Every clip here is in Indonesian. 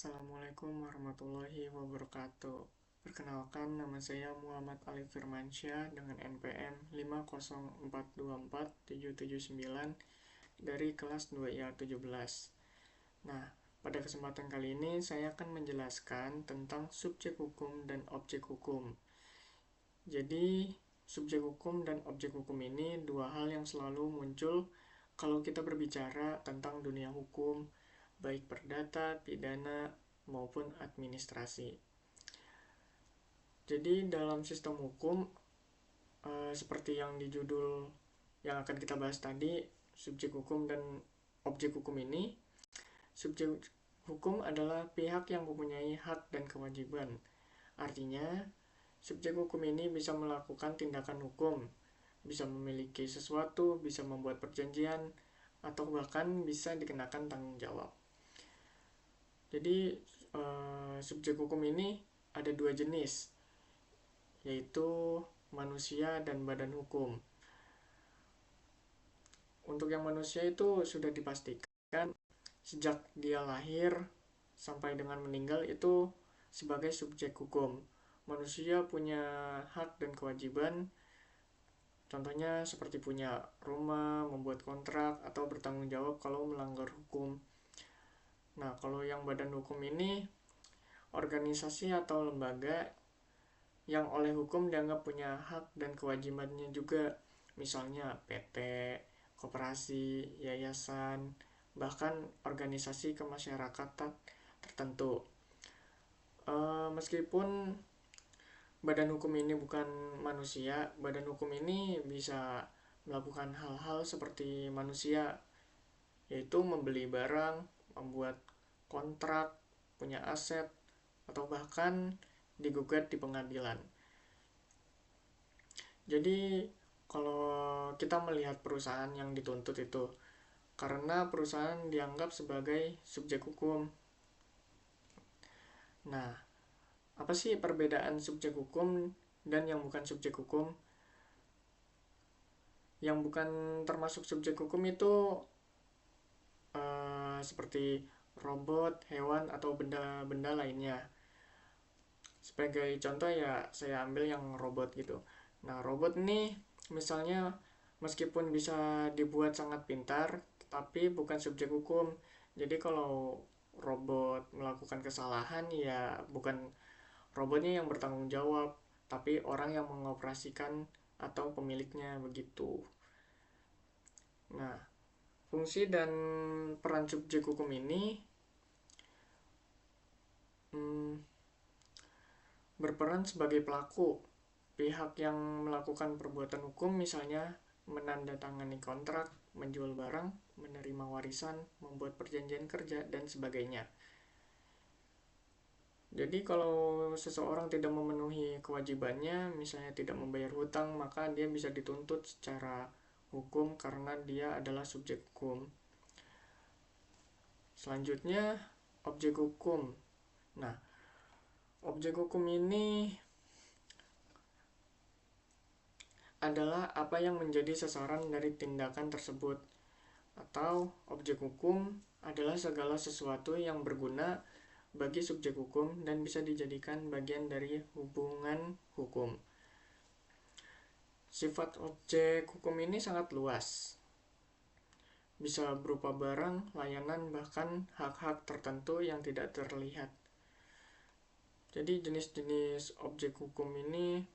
Assalamualaikum warahmatullahi wabarakatuh. Perkenalkan, nama saya Muhammad Ali Firmansyah dengan NPM 504247779 dari kelas 2IA 17. Nah, pada kesempatan kali ini saya akan menjelaskan tentang subjek hukum dan objek hukum. Jadi, subjek hukum dan objek hukum ini dua hal yang selalu muncul kalau kita berbicara tentang dunia hukum, baik perdata, pidana, maupun administrasi. Jadi dalam sistem hukum, seperti yang di judul yang akan kita bahas tadi, subjek hukum dan objek hukum ini, subjek hukum adalah pihak yang mempunyai hak dan kewajiban. Artinya, subjek hukum ini bisa melakukan tindakan hukum, bisa memiliki sesuatu, bisa membuat perjanjian, atau bahkan bisa dikenakan tanggung jawab. Jadi subjek hukum ini ada dua jenis, yaitu manusia dan badan hukum. Untuk yang manusia itu sudah dipastikan sejak dia lahir sampai dengan meninggal itu sebagai subjek hukum. Manusia punya hak dan kewajiban, contohnya seperti punya rumah, membuat kontrak, atau bertanggung jawab kalau melanggar hukum. Nah, kalau yang badan hukum ini organisasi atau lembaga yang oleh hukum dianggap punya hak dan kewajibannya juga, misalnya PT, koperasi, yayasan, bahkan organisasi kemasyarakatan tertentu. Meskipun badan hukum ini bukan manusia, badan hukum ini bisa melakukan hal-hal seperti manusia, yaitu membeli barang, membuat kontrak, punya aset, atau bahkan digugat di pengadilan. Jadi kalau kita melihat perusahaan yang dituntut itu karena perusahaan dianggap sebagai subjek hukum. Nah, apa sih perbedaan subjek hukum dan yang bukan subjek hukum? Yang bukan termasuk subjek hukum itu seperti robot, hewan, atau benda-benda lainnya. Sebagai contoh ya saya ambil yang robot gitu. Nah, robot ini misalnya meskipun bisa dibuat sangat pintar, tapi bukan subjek hukum. Jadi kalau robot melakukan kesalahan ya bukan robotnya yang bertanggung jawab, tapi orang yang mengoperasikan atau pemiliknya begitu. Nah, fungsi dan peran subjek hukum ini berperan sebagai pelaku, pihak yang melakukan perbuatan hukum, misalnya menandatangani kontrak, menjual barang, menerima warisan, membuat perjanjian kerja, dan sebagainya. Jadi kalau seseorang tidak memenuhi kewajibannya, misalnya tidak membayar hutang, maka dia bisa dituntut secara hukum karena dia adalah subjek hukum. Selanjutnya, objek hukum. Nah, objek hukum ini adalah apa yang menjadi sasaran dari tindakan tersebut, atau objek hukum adalah segala sesuatu yang berguna bagi subjek hukum dan bisa dijadikan bagian dari hubungan hukum. Sifat objek hukum ini sangat luas, bisa berupa barang, layanan, bahkan hak-hak tertentu yang tidak terlihat. Jadi jenis-jenis objek hukum ini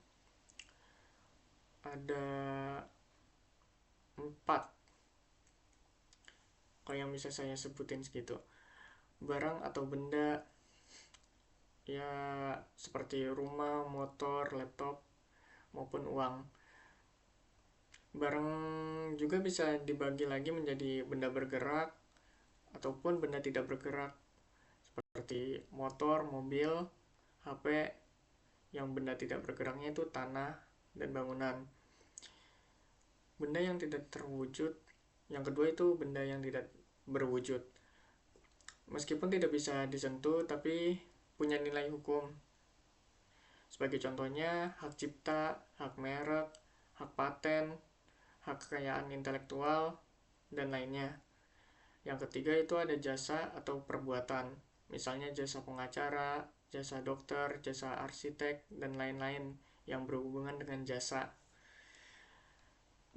ada 4 kalau yang bisa saya sebutin segitu. Barang atau benda ya seperti rumah, motor, laptop, maupun uang. Barang juga bisa dibagi lagi menjadi benda bergerak ataupun benda tidak bergerak, seperti motor, mobil, HP. Yang benda tidak bergeraknya itu tanah dan bangunan. Benda yang tidak terwujud, yang kedua itu benda yang tidak berwujud, meskipun tidak bisa disentuh tapi punya nilai hukum. Sebagai contohnya hak cipta, hak merek, hak paten, hak kekayaan intelektual, dan lainnya. Yang ketiga itu ada jasa atau perbuatan. misalnya jasa pengacara, jasa dokter, jasa arsitek, dan lain-lain yang berhubungan dengan jasa.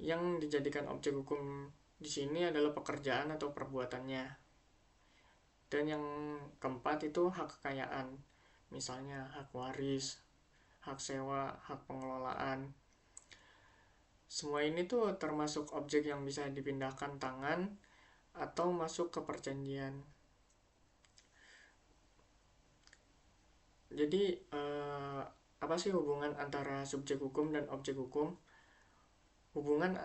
Yang dijadikan objek hukum di sini adalah pekerjaan atau perbuatannya. Dan yang keempat itu hak kekayaan, misalnya hak waris, hak sewa, hak pengelolaan. Semua ini tuh termasuk objek yang bisa dipindahkan tangan atau masuk ke perjanjian. Jadi apa sih hubungan antara subjek hukum dan objek hukum? Hubungan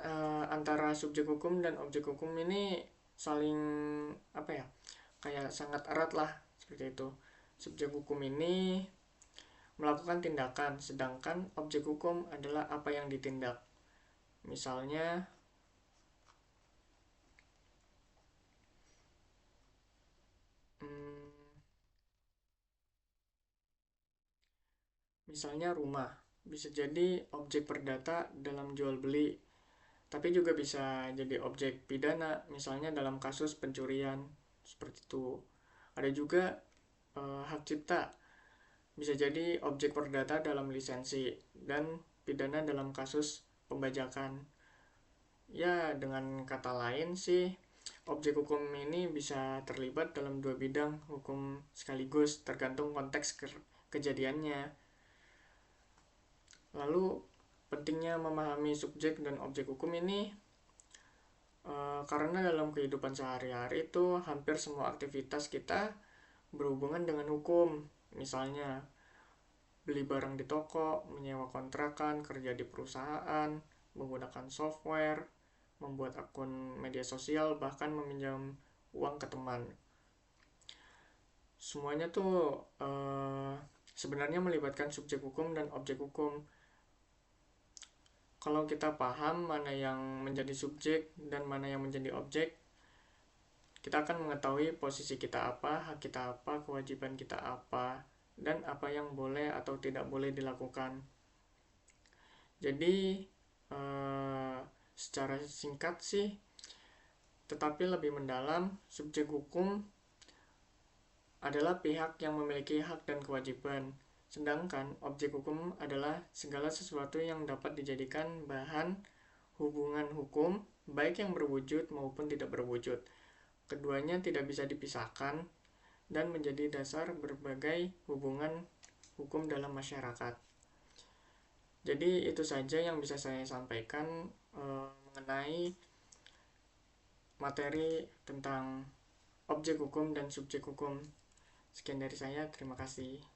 antara subjek hukum dan objek hukum ini saling apa ya? Kayak sangat erat lah seperti itu. Subjek hukum ini melakukan tindakan, sedangkan objek hukum adalah apa yang ditindak. Misalnya misalnya rumah bisa jadi objek perdata dalam jual beli, tapi juga bisa jadi objek pidana, misalnya dalam kasus pencurian seperti itu. Ada juga hak cipta bisa jadi objek perdata dalam lisensi dan pidana dalam kasus pembajakan. Ya, dengan kata lain sih, objek hukum ini bisa terlibat dalam dua bidang hukum sekaligus, tergantung konteks kejadiannya. Lalu, pentingnya memahami subjek dan objek hukum ini karena dalam kehidupan sehari-hari itu hampir semua aktivitas kita berhubungan dengan hukum. Misalnya, beli barang di toko, menyewa kontrakan, kerja di perusahaan, menggunakan software, membuat akun media sosial, bahkan meminjam uang ke teman. Semuanya tuh sebenarnya melibatkan subjek hukum dan objek hukum. Kalau kita paham mana yang menjadi subjek dan mana yang menjadi objek, kita akan mengetahui posisi kita apa, hak kita apa, kewajiban kita apa, dan apa yang boleh atau tidak boleh dilakukan. Jadi secara singkat sih, tetapi lebih mendalam, subjek hukum adalah pihak yang memiliki hak dan kewajiban, sedangkan objek hukum adalah segala sesuatu yang dapat dijadikan bahan hubungan hukum, baik yang berwujud maupun tidak berwujud. Keduanya tidak bisa dipisahkan dan menjadi dasar berbagai hubungan hukum dalam masyarakat. Jadi itu saja yang bisa saya sampaikan mengenai materi tentang objek hukum dan subjek hukum. Sekian dari saya, terima kasih.